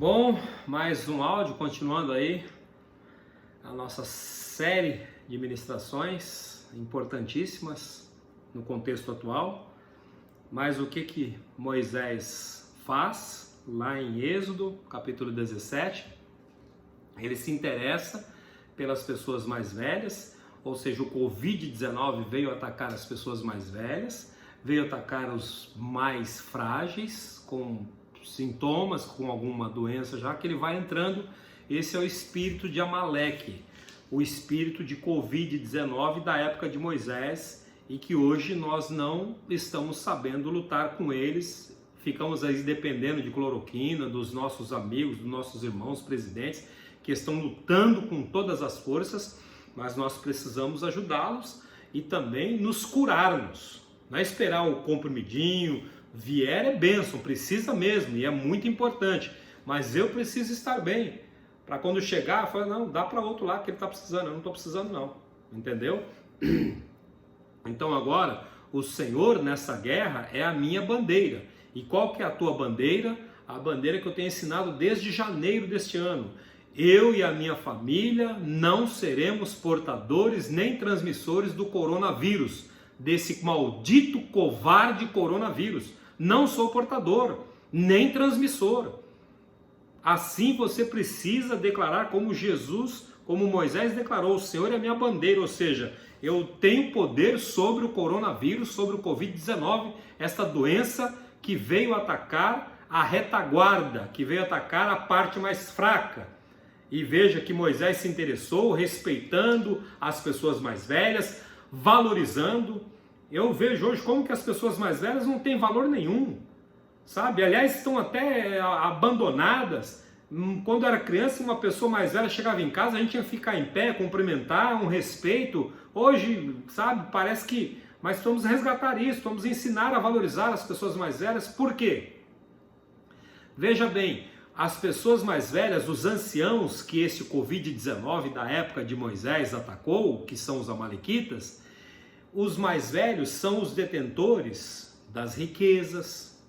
Bom, mais um áudio, continuando aí a nossa série de ministrações importantíssimas no contexto atual. Mas o que Moisés faz lá em Êxodo, capítulo 17? Ele se interessa pelas pessoas mais velhas, ou seja, o Covid-19 veio atacar as pessoas mais velhas, veio atacar os mais frágeis, com sintomas, com alguma doença já, que ele vai entrando. Esse é o espírito de Amaleque, o espírito de Covid-19 da época de Moisés, e que hoje nós não estamos sabendo lutar com eles, ficamos aí dependendo de cloroquina, dos nossos amigos, dos nossos irmãos presidentes, que estão lutando com todas as forças, mas nós precisamos ajudá-los e também nos curarmos. Não é esperar o comprimidinho, vier é bênção, precisa mesmo, e é muito importante, mas eu preciso estar bem, para quando chegar, eu falo, não, dá para outro lá que ele está precisando, eu não estou precisando não, entendeu? Então agora, o Senhor nessa guerra é a minha bandeira. E qual que é a tua bandeira? A bandeira que eu tenho ensinado desde janeiro deste ano. Eu e a minha família não seremos portadores nem transmissores do coronavírus, desse maldito covarde coronavírus. Não sou portador, nem transmissor. Assim você precisa declarar como Jesus, como Moisés declarou, o Senhor é a minha bandeira, ou seja, eu tenho poder sobre o coronavírus, sobre o Covid-19, esta doença que veio atacar a retaguarda, que veio atacar a parte mais fraca. E veja que Moisés se interessou, respeitando as pessoas mais velhas, valorizando. Eu vejo hoje como que as pessoas mais velhas não têm valor nenhum, sabe? Aliás, estão até abandonadas. Quando eu era criança, uma pessoa mais velha chegava em casa, a gente tinha que ficar em pé, cumprimentar, um respeito. Hoje, sabe, parece que... Mas vamos resgatar isso, vamos ensinar a valorizar as pessoas mais velhas. Por quê? Veja bem, as pessoas mais velhas, os anciãos que esse Covid-19 da época de Moisés atacou, que são os amalequitas, os mais velhos são os detentores das riquezas,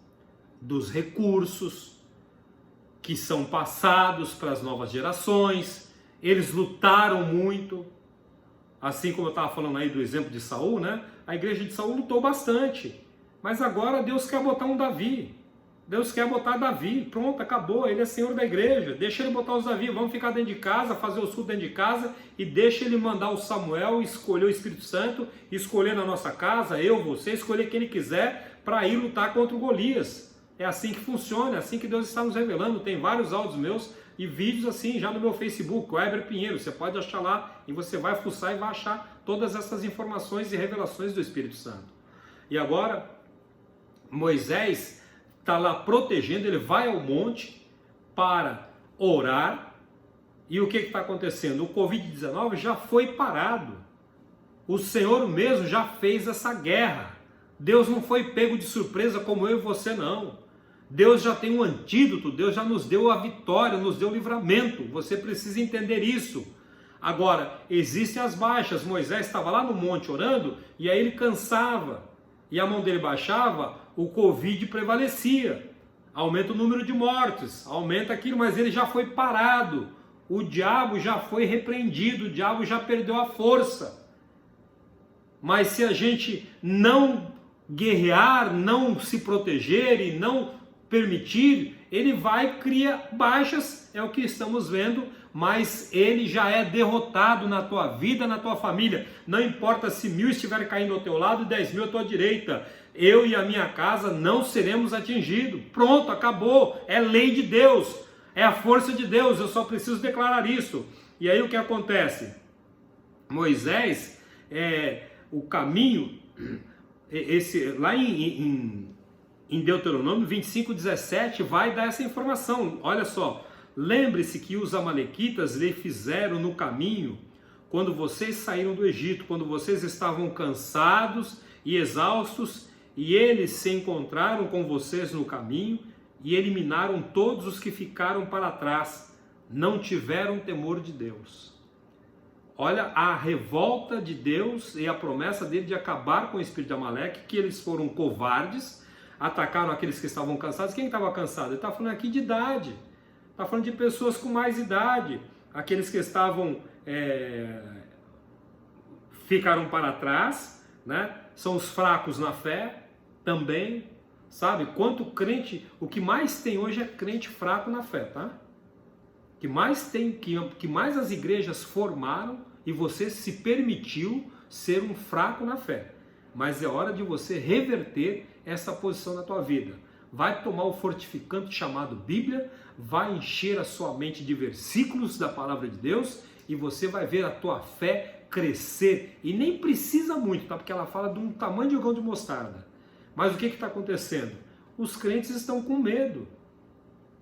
dos recursos, que são passados para as novas gerações. Eles lutaram muito, assim como eu estava falando aí do exemplo de Saul, né? A igreja de Saul lutou bastante, mas agora Deus quer botar um Davi. Deus quer botar Davi, pronto, acabou, ele é Senhor da igreja, deixa ele botar os Davi, vamos ficar dentro de casa, fazer o sul dentro de casa, e deixa ele mandar o Samuel, escolher o Espírito Santo, escolher na nossa casa, eu, você, escolher quem ele quiser, para ir lutar contra o Golias. É assim que funciona, é assim que Deus está nos revelando. Tem vários áudios meus e vídeos assim já no meu Facebook, o Heber Pinheiro, você pode achar lá, e você vai fuçar e vai achar todas essas informações e revelações do Espírito Santo. E agora, Moisés está lá protegendo, ele vai ao monte para orar, e o que está acontecendo? O Covid-19 já foi parado, o Senhor mesmo já fez essa guerra, Deus não foi pego de surpresa como eu e você não, Deus já tem um antídoto, Deus já nos deu a vitória, nos deu o livramento, você precisa entender isso. Agora, existem as baixas, Moisés estava lá no monte orando, e aí ele cansava, e a mão dele baixava, o Covid prevalecia, aumenta o número de mortes, aumenta aquilo, mas ele já foi parado, o diabo já foi repreendido, o diabo já perdeu a força. Mas se a gente não guerrear, não se proteger e não permitir, ele vai criar baixas, é o que estamos vendo, mas ele já é derrotado na tua vida, na tua família. Não importa se 1000 estiverem caindo ao teu lado e 10.000 à tua direita, eu e a minha casa não seremos atingidos. Pronto, acabou, é lei de Deus, é a força de Deus, eu só preciso declarar isso. E aí o que acontece? Moisés, o caminho, lá em Deuteronômio 25:17 vai dar essa informação. Olha só, lembre-se que os amalequitas lhe fizeram no caminho quando vocês saíram do Egito, quando vocês estavam cansados e exaustos, e eles se encontraram com vocês no caminho e eliminaram todos os que ficaram para trás, não tiveram temor de Deus. Olha a revolta de Deus e a promessa dele de acabar com o espírito de Amaleque, que eles foram covardes, atacaram aqueles que estavam cansados. Quem estava cansado? Ele estava falando aqui de idade. está falando de pessoas com mais idade, aqueles que estavam, ficaram para trás, né? São os fracos na fé também, sabe? Quanto crente, o que mais tem hoje é crente fraco na fé, tá? Que mais tem, que mais as igrejas formaram e você se permitiu ser um fraco na fé. Mas é hora de você reverter essa posição na tua vida. Vai tomar o fortificante chamado Bíblia, vai encher a sua mente de versículos da palavra de Deus e você vai ver a tua fé crescer. E nem precisa muito, tá? Porque ela fala de um tamanho de grão de mostarda. Mas o que está acontecendo? Os crentes estão com medo,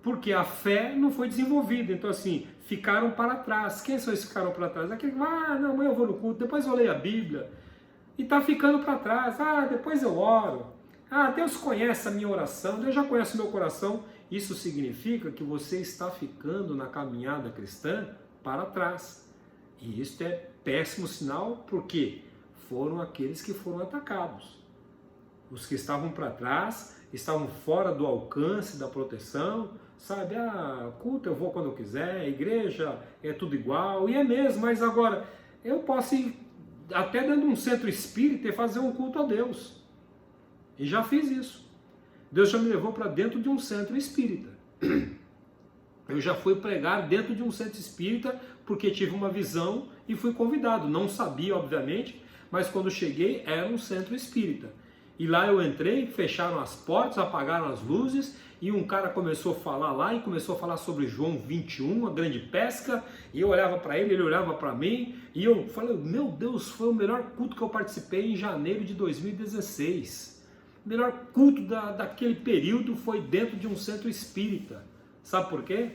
porque a fé não foi desenvolvida. Então assim, ficaram para trás. Quem são esses que ficaram para trás? Aquele, não, amanhã eu vou no culto, depois eu leio a Bíblia. E está ficando para trás. Depois eu oro. Deus conhece a minha oração, Deus já conhece o meu coração. Isso significa que você está ficando na caminhada cristã para trás. E isso é péssimo sinal, porque foram aqueles que foram atacados. Os que estavam para trás, estavam fora do alcance da proteção, sabe? Culto eu vou quando eu quiser, igreja é tudo igual, e é mesmo, mas agora eu posso ir até dentro de um centro espírita e fazer um culto a Deus. E já fiz isso. Deus já me levou para dentro de um centro espírita. Eu já fui pregar dentro de um centro espírita porque tive uma visão e fui convidado. Não sabia, obviamente, mas quando cheguei era um centro espírita. E lá eu entrei, fecharam as portas, apagaram as luzes e um cara começou a falar lá e começou a falar sobre João 21, a grande pesca, e eu olhava para ele, ele olhava para mim e eu falei, meu Deus, foi o melhor culto que eu participei em janeiro de 2016. O melhor culto daquele período foi dentro de um centro espírita. Sabe por quê?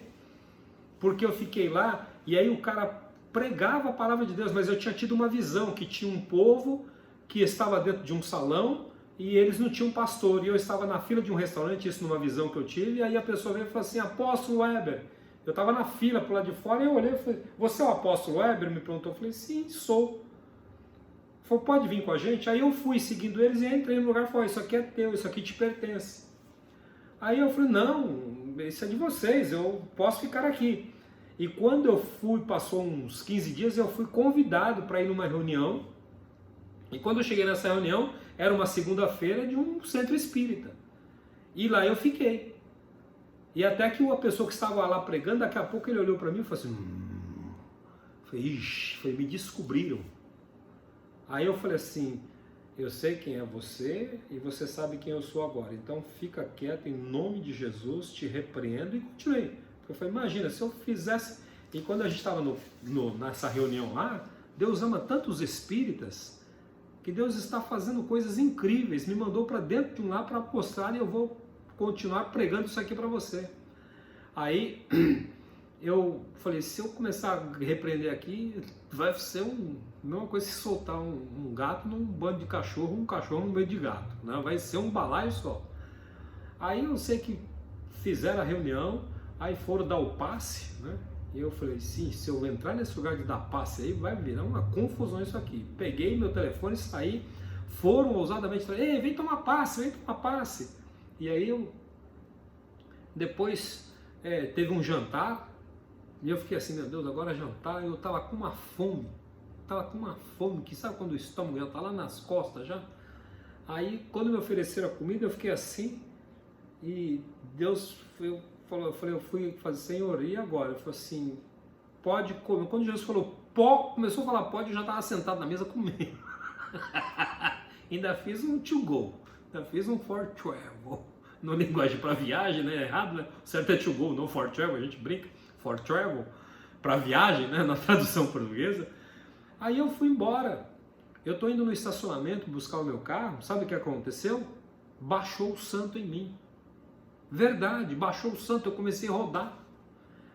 Porque eu fiquei lá e aí o cara pregava a palavra de Deus, mas eu tinha tido uma visão que tinha um povo que estava dentro de um salão e eles não tinham pastor, e eu estava na fila de um restaurante, isso numa visão que eu tive, e aí a pessoa veio e falou assim, apóstolo Weber, eu estava na fila por lá de fora, e eu olhei e falei, você é o apóstolo Weber? Me perguntou, eu falei, sim, sou. Ele falou, pode vir com a gente? Aí eu fui seguindo eles e entrei no lugar e falei, isso aqui é teu, isso aqui te pertence. Aí eu falei, não, isso é de vocês, eu posso ficar aqui. E quando eu fui, passou uns 15 dias, eu fui convidado para ir numa reunião, e quando eu cheguei nessa reunião, era uma segunda-feira de um centro espírita. E lá eu fiquei. E até que uma pessoa que estava lá pregando, daqui a pouco ele olhou para mim e falou assim, me descobriram. Aí eu falei assim, eu sei quem é você e você sabe quem eu sou agora. Então fica quieto, em nome de Jesus, te repreendo, e continuei. Eu falei, imagina, se eu fizesse... E quando a gente estava nessa reunião lá, Deus ama tantos espíritas, que Deus está fazendo coisas incríveis, me mandou para dentro de um lá para mostrar e eu vou continuar pregando isso aqui para você. Aí eu falei, se eu começar a repreender aqui, vai ser a mesma coisa que soltar um gato num bando de cachorro, um cachorro no meio de gato, né? Vai ser um balaio só. Aí eu sei que fizeram a reunião, aí foram dar o passe, né? E eu falei, sim, se eu entrar nesse lugar de dar passe aí, vai virar uma confusão isso aqui. Peguei meu telefone, saí, foram ousadamente, falei, ei, vem tomar passe. E aí eu, depois teve um jantar, e eu fiquei assim, meu Deus, agora jantar, eu tava com uma fome, que sabe quando o estômago já tá lá nas costas já? Aí quando me ofereceram a comida, eu fiquei assim, e Deus, eu fui fazer, Senhor, e agora? Eu falei assim, pode comer. Quando Jesus falou, começou a falar pode, eu já estava sentado na mesa comendo. Ainda fiz um to go, ainda fiz um for travel. No linguagem para viagem, né? Errado, né? O certo é to go, não for travel, a gente brinca. For travel, para viagem, né? Na tradução portuguesa. Aí eu fui embora. Eu estou indo no estacionamento buscar o meu carro, sabe o que aconteceu? Baixou o santo em mim. Verdade, baixou o santo, eu comecei a rodar.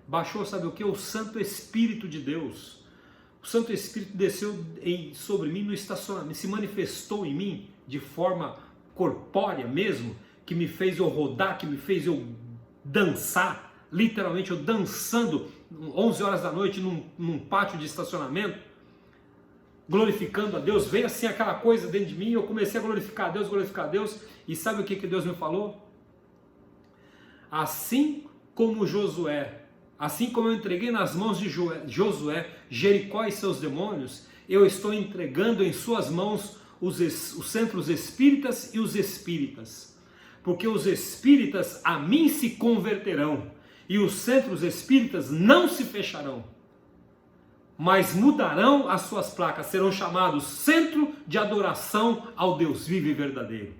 Baixou, sabe o que? O Santo Espírito de Deus. O Santo Espírito desceu sobre mim no estacionamento, se manifestou em mim de forma corpórea mesmo, que me fez eu rodar, que me fez eu dançar, literalmente eu dançando 11 horas da noite num pátio de estacionamento, glorificando a Deus. Veio assim aquela coisa dentro de mim, eu comecei a glorificar a Deus, e sabe o que Deus me falou? Assim como Josué Assim como eu entreguei nas mãos de Josué, Jericó e seus demônios, eu estou entregando em suas mãos os centros espíritas e os espíritas. Porque os espíritas a mim se converterão e os centros espíritas não se fecharão, mas mudarão as suas placas, serão chamados Centro de Adoração ao Deus vivo e verdadeiro.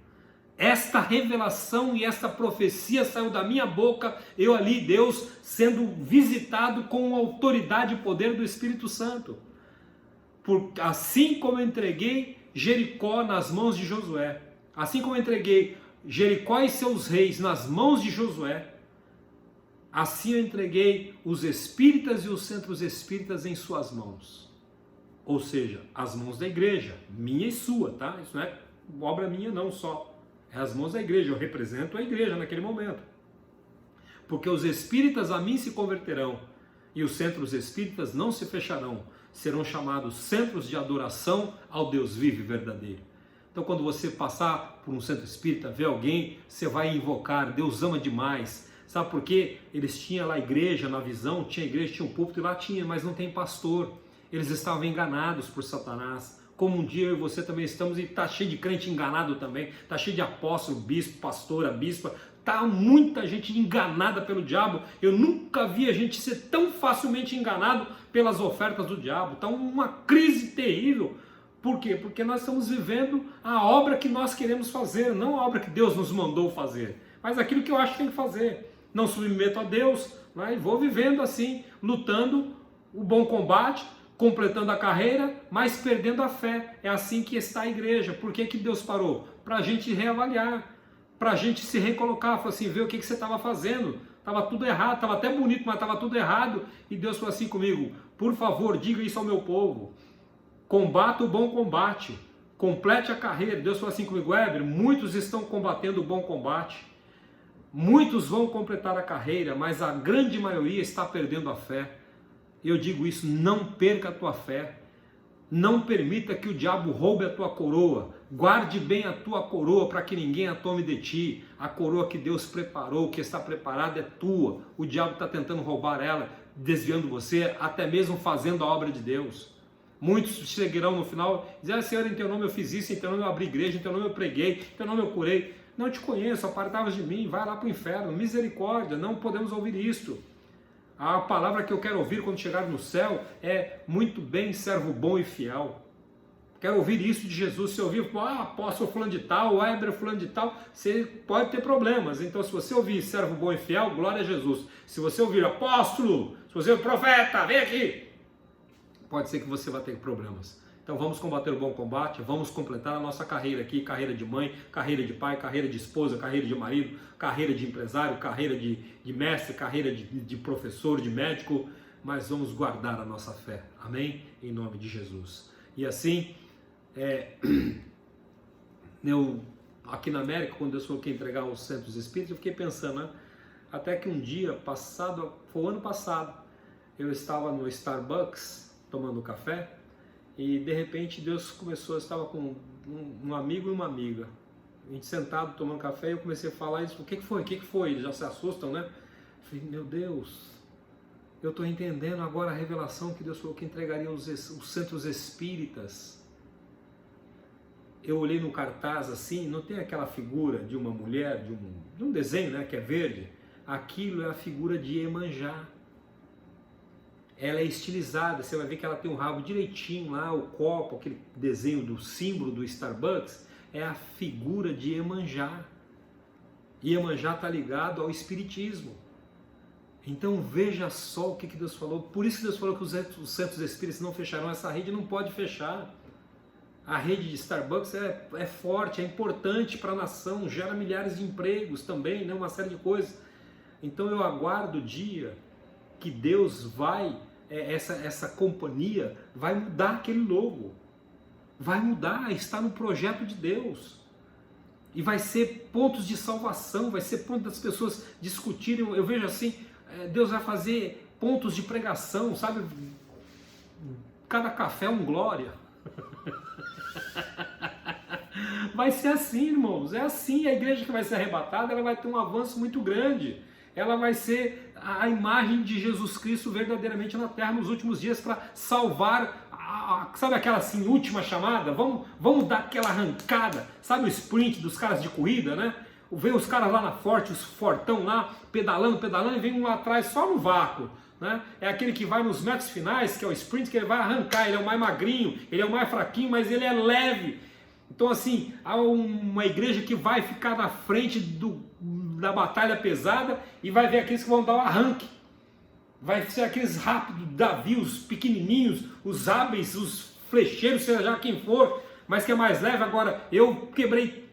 Esta revelação e esta profecia saiu da minha boca, eu ali, Deus, sendo visitado com a autoridade e poder do Espírito Santo. Assim como eu entreguei Jericó nas mãos de Josué, assim como eu entreguei Jericó e seus reis nas mãos de Josué, assim eu entreguei os espíritas e os centros espíritas em suas mãos. Ou seja, as mãos da igreja, minha e sua, tá? Isso não é obra minha não só. É as mãos da igreja, eu represento a igreja naquele momento. Porque os espíritas a mim se converterão e os centros espíritas não se fecharão, serão chamados centros de adoração ao Deus vivo e verdadeiro. Então quando você passar por um centro espírita, ver alguém, você vai invocar, Deus ama demais. Sabe por quê? Eles tinham lá a igreja, na visão, tinha igreja, tinha um púlpito e lá tinha, mas não tem pastor. Eles estavam enganados por Satanás. Como um dia eu e você também estamos, e está cheio de crente enganado também, está cheio de apóstolo, bispo, pastora, bispa, está muita gente enganada pelo diabo. Eu nunca vi a gente ser tão facilmente enganado pelas ofertas do diabo. Está uma crise terrível. Por quê? Porque nós estamos vivendo a obra que nós queremos fazer, não a obra que Deus nos mandou fazer, mas aquilo que eu acho que tem que fazer. Não submeto a Deus, né? E vou vivendo assim, lutando o bom combate, completando a carreira, mas perdendo a fé. É assim que está a igreja. Por que Deus parou? Para a gente reavaliar, para a gente se recolocar, falar assim, ver o que você estava fazendo. Estava tudo errado, estava até bonito, mas estava tudo errado. E Deus falou assim comigo, por favor, diga isso ao meu povo. Combata o bom combate, complete a carreira. Deus falou assim comigo, Weber, muitos estão combatendo o bom combate. Muitos vão completar a carreira, mas a grande maioria está perdendo a fé. Eu digo isso, não perca a tua fé, não permita que o diabo roube a tua coroa, guarde bem a tua coroa para que ninguém a tome de ti. A coroa que Deus preparou, que está preparada é tua, o diabo está tentando roubar ela, desviando você, até mesmo fazendo a obra de Deus. Muitos seguirão no final, dizendo, Senhor, em teu nome eu fiz isso, em teu nome eu abri igreja, em teu nome eu preguei, em teu nome eu curei. Não te conheço, apartavas de mim, vai lá para o inferno, misericórdia, não podemos ouvir isto. A palavra que eu quero ouvir quando chegar no céu é muito bem, servo bom e fiel. Quero ouvir isso de Jesus. Se ouvir, apóstolo fulano de tal, Weber fulano de tal, você pode ter problemas. Então se você ouvir servo bom e fiel, glória a Jesus. Se você ouvir apóstolo, se você ouvir profeta, vem aqui, pode ser que você vai ter problemas. Então vamos combater o bom combate, vamos completar a nossa carreira aqui, carreira de mãe, carreira de pai, carreira de esposa, carreira de marido, carreira de empresário, carreira de mestre, carreira de professor, de médico, mas vamos guardar a nossa fé, amém? Em nome de Jesus. E assim, eu aqui na América, quando eu falou que ia entregar os centros espíritas, eu fiquei pensando, né? Até que um dia, foi o ano passado, eu estava no Starbucks tomando café, e de repente Deus começou, eu estava com um amigo e uma amiga, a gente sentado tomando café, e eu comecei a falar isso, o que foi? Eles já se assustam, né? Eu falei, meu Deus, eu estou entendendo agora a revelação que Deus falou que entregaria os centros espíritas. Eu olhei no cartaz assim, não tem aquela figura de uma mulher, de um desenho, né, que é verde? Aquilo é a figura de Iemanjá. Ela é estilizada, você vai ver que ela tem um rabo direitinho lá, o copo, aquele desenho do símbolo do Starbucks, é a figura de Iemanjá. Iemanjá está ligado ao espiritismo. Então veja só o que Deus falou, por isso que Deus falou que os centros espíritas não fecharão, essa rede não pode fechar. A rede de Starbucks é forte, é importante para a nação, gera milhares de empregos também, né, uma série de coisas. Então eu aguardo o dia que Deus vai, essa companhia vai mudar aquele logo, vai mudar, está no projeto de Deus, e vai ser pontos de salvação, vai ser ponto das pessoas discutirem. Eu vejo assim, Deus vai fazer pontos de pregação, sabe, cada café é um glória. Vai ser assim, irmãos, é assim. A igreja que vai ser arrebatada, ela vai ter um avanço muito grande, ela vai ser a imagem de Jesus Cristo verdadeiramente na terra nos últimos dias para salvar, sabe aquela assim, última chamada? Vamos dar aquela arrancada, sabe o sprint dos caras de corrida, né? Vem os caras lá na Forte, os fortão lá, pedalando, e vem um lá atrás só no vácuo, né? É aquele que vai nos metros finais, que é o sprint, que ele vai arrancar, ele é o mais magrinho, ele é o mais fraquinho, mas ele é leve. Então assim, há uma igreja que vai ficar na frente da batalha pesada e vai ver aqueles que vão dar o arranque. Vai ser aqueles rápidos, Davi, os pequenininhos, os hábeis, os flecheiros, seja já quem for, mas que é mais leve. Agora, eu quebrei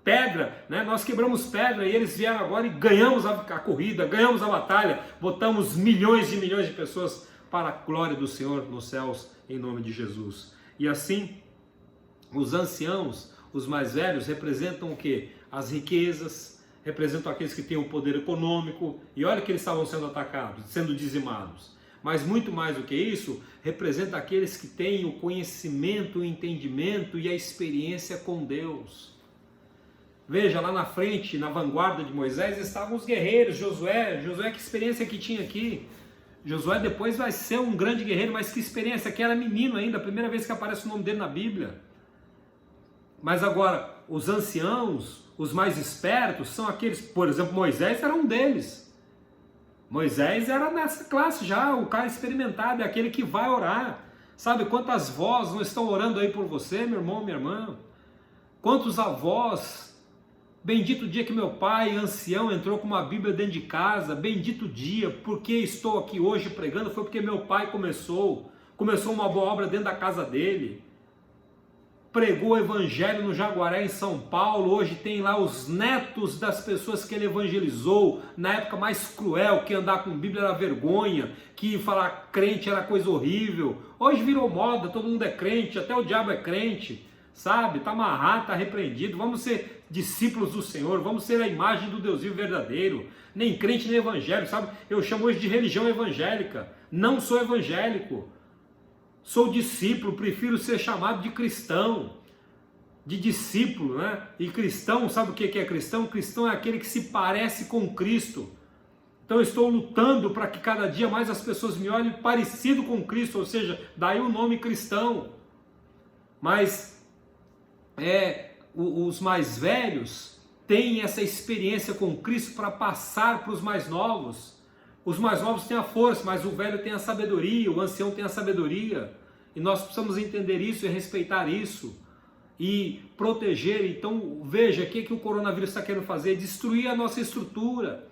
pedra, né? Nós quebramos pedra e eles vieram agora e ganhamos a corrida, ganhamos a batalha, botamos milhões e milhões de pessoas para a glória do Senhor nos céus, em nome de Jesus. E assim, os anciãos, os mais velhos, representam o quê? As riquezas, representam aqueles que têm o poder econômico, e olha que eles estavam sendo atacados, sendo dizimados. Mas muito mais do que isso, representa aqueles que têm o conhecimento, o entendimento e a experiência com Deus. Veja, lá na frente, na vanguarda de Moisés, estavam os guerreiros, Josué, que experiência que tinha aqui? Josué depois vai ser um grande guerreiro, mas que experiência, que era menino ainda, a primeira vez que aparece o nome dele na Bíblia. Mas agora, os anciãos, os mais espertos, são aqueles, por exemplo, Moisés era um deles. Moisés era nessa classe já, o cara experimentado, é aquele que vai orar. Sabe quantas vós não estão orando aí por você, meu irmão, minha irmã? Quantos avós? Bendito o dia que meu pai, ancião, entrou com uma Bíblia dentro de casa. Bendito dia, porque estou aqui hoje pregando, foi porque meu pai começou uma boa obra dentro da casa dele. Pregou o evangelho no Jaguaré, em São Paulo. Hoje tem lá os netos das pessoas que ele evangelizou, na época mais cruel, que andar com Bíblia era vergonha, que falar crente era coisa horrível. Hoje virou moda, todo mundo é crente, até o diabo é crente, sabe? Está amarrado, está repreendido. Vamos ser discípulos do Senhor, vamos ser a imagem do Deus vivo verdadeiro. Nem crente, nem evangélico, sabe? Eu chamo hoje de religião evangélica. Não sou evangélico. Sou discípulo, prefiro ser chamado de cristão, de discípulo, né? E cristão, sabe o que é cristão? Cristão é aquele que se parece com Cristo. Então eu estou lutando para que cada dia mais as pessoas me olhem parecido com Cristo, ou seja, daí o nome cristão. Mas os mais velhos têm essa experiência com Cristo para passar para os mais novos. Os mais novos têm a força, mas o velho tem a sabedoria, o ancião tem a sabedoria. E nós precisamos entender isso e respeitar isso. E proteger. Então veja, o que o coronavírus está querendo fazer? Destruir a nossa estrutura.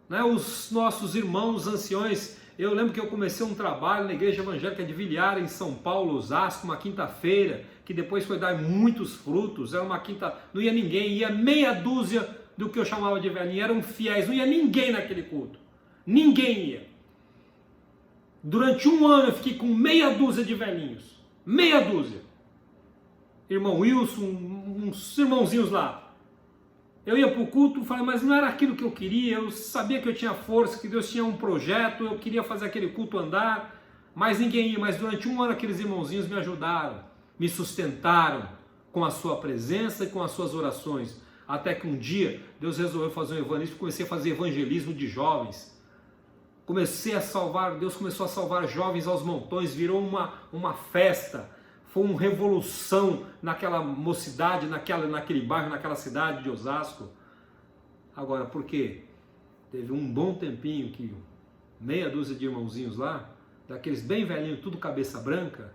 Né? Os nossos irmãos anciões. Eu lembro que eu comecei um trabalho na Igreja Evangélica de Vilhar, em São Paulo, Osasco, uma quinta-feira, que depois foi dar muitos frutos. Era uma quinta, não ia ninguém, ia meia dúzia do que eu chamava de velhinho, eram fiéis, não ia ninguém naquele culto. Ninguém ia. Durante um ano eu fiquei com meia dúzia de velhinhos. Meia dúzia. Irmão Wilson, uns irmãozinhos lá. Eu ia para o culto e falei, mas não era aquilo que eu queria. Eu sabia que eu tinha força, que Deus tinha um projeto, eu queria fazer aquele culto andar. Mas ninguém ia. Mas durante um ano aqueles irmãozinhos me ajudaram, me sustentaram com a sua presença e com as suas orações. Até que um dia Deus resolveu fazer um evangelismo, comecei a fazer evangelismo de jovens. Deus começou a salvar jovens aos montões, virou uma festa, foi uma revolução naquela mocidade, naquele bairro, naquela cidade de Osasco. Agora, por quê? Teve um bom tempinho que meia dúzia de irmãozinhos lá, daqueles bem velhinhos, tudo cabeça branca,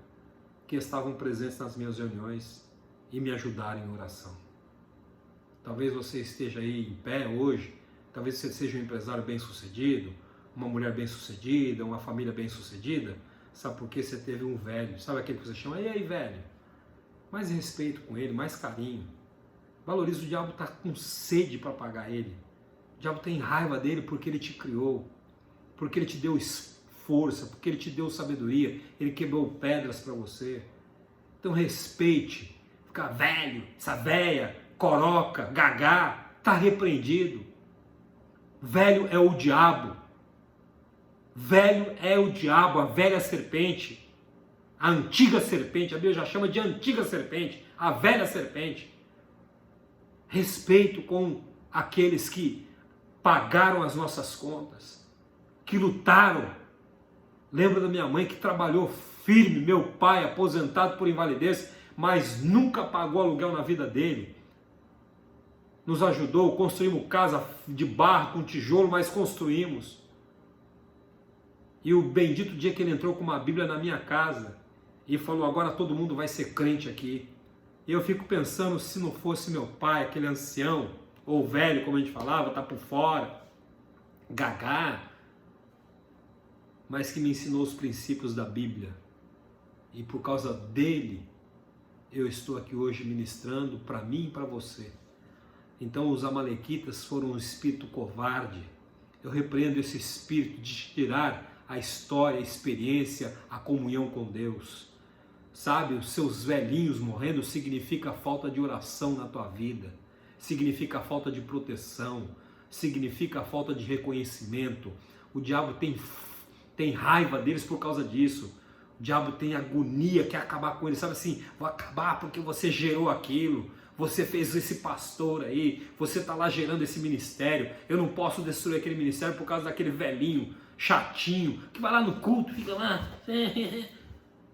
que estavam presentes nas minhas reuniões e me ajudaram em oração. Talvez você esteja aí em pé hoje, talvez você seja um empresário bem-sucedido, uma mulher bem-sucedida, uma família bem-sucedida, sabe por quê? Você teve um velho, sabe aquele que você chama, e aí velho? Mais respeito com ele, mais carinho. Valoriza, o diabo está com sede para pagar ele. O diabo tem raiva dele porque ele te criou, porque ele te deu força, porque ele te deu sabedoria, ele quebrou pedras para você. Então respeite, ficar velho, essa véia, coroca, gagá, está repreendido. Velho é o diabo. Velho é o diabo, a velha serpente, a antiga serpente, a Bíblia já chama de antiga serpente, a velha serpente. Respeito com aqueles que pagaram as nossas contas, que lutaram. Lembro da minha mãe que trabalhou firme, meu pai aposentado por invalidez, mas nunca pagou aluguel na vida dele. Nos ajudou, construímos casa de barro, com tijolo, mas construímos. E o bendito dia que ele entrou com uma Bíblia na minha casa e falou, agora todo mundo vai ser crente aqui. E eu fico pensando, se não fosse meu pai, aquele ancião, ou velho, como a gente falava, tá por fora, gagá, mas que me ensinou os princípios da Bíblia. E por causa dele, eu estou aqui hoje ministrando para mim e para você. Então os amalequitas foram um espírito covarde. Eu repreendo esse espírito de tirar a história, a experiência, a comunhão com Deus. Sabe, os seus velhinhos morrendo significa falta de oração na tua vida, significa falta de proteção, significa falta de reconhecimento. O diabo tem raiva deles por causa disso. O diabo tem agonia, quer acabar com eles, sabe assim, vou acabar porque você gerou aquilo, você fez esse pastor aí, você está lá gerando esse ministério, eu não posso destruir aquele ministério por causa daquele velhinho chatinho, que vai lá no culto, fica lá,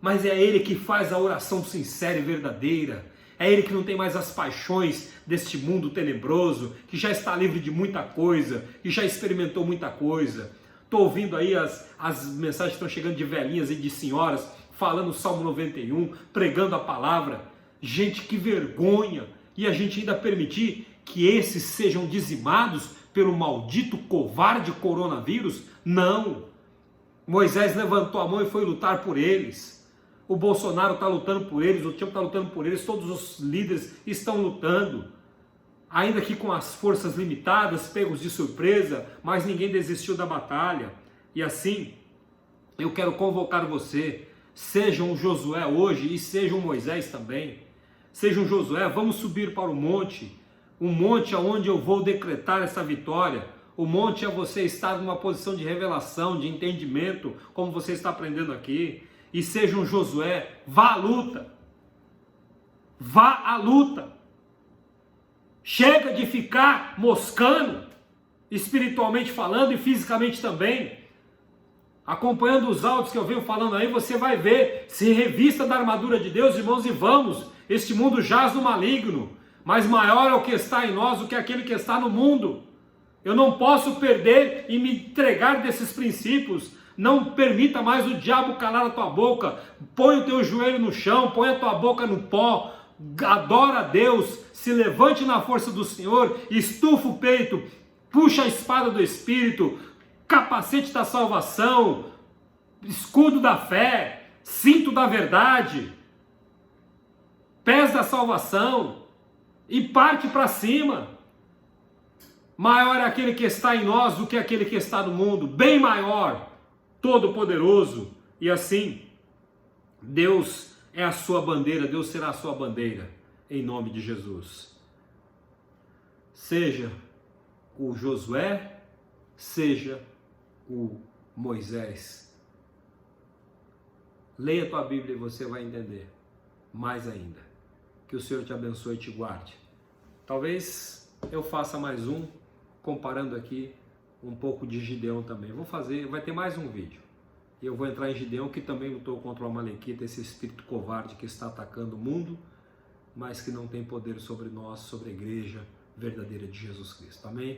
mas é ele que faz a oração sincera e verdadeira, é ele que não tem mais as paixões deste mundo tenebroso, que já está livre de muita coisa, que já experimentou muita coisa. Estou ouvindo aí as mensagens que estão chegando de velhinhas e de senhoras, falando o Salmo 91, pregando a palavra. Gente, que vergonha! E a gente ainda permitir que esses sejam dizimados pelo maldito covarde coronavírus? Não! Moisés levantou a mão e foi lutar por eles. O Bolsonaro está lutando por eles, o Trump está lutando por eles, todos os líderes estão lutando. Ainda que com as forças limitadas, pegos de surpresa, mas ninguém desistiu da batalha. E assim, eu quero convocar você, seja um Josué hoje e seja um Moisés também. Seja um Josué, vamos subir para o monte onde eu vou decretar essa vitória. O monte é você estar numa posição de revelação, de entendimento, como você está aprendendo aqui. E seja um Josué, vá à luta. Vá à luta. Chega de ficar moscando, espiritualmente falando e fisicamente também. Acompanhando os áudios que eu venho falando aí, você vai ver, se revista da armadura de Deus, irmãos, e vamos. Este mundo jaz no maligno, mas maior é o que está em nós do que aquele que está no mundo. Eu não posso perder e me entregar desses princípios. Não permita mais o diabo calar a tua boca. Põe o teu joelho no chão, põe a tua boca no pó. Adora a Deus, se levante na força do Senhor, estufa o peito, puxa a espada do Espírito, capacete da salvação, escudo da fé, cinto da verdade, pés da salvação e parte para cima. Maior é aquele que está em nós do que aquele que está no mundo, bem maior, todo-poderoso. E assim, Deus é a sua bandeira, Deus será a sua bandeira, em nome de Jesus. Seja o Josué, seja o Moisés. Leia a tua Bíblia e você vai entender mais ainda. Que o Senhor te abençoe e te guarde. Talvez eu faça mais um, comparando aqui um pouco de Gideão também. Vai ter mais um vídeo. E eu vou entrar em Gideão, que também lutou contra o Amalequita, esse espírito covarde que está atacando o mundo, mas que não tem poder sobre nós, sobre a igreja verdadeira de Jesus Cristo. Amém?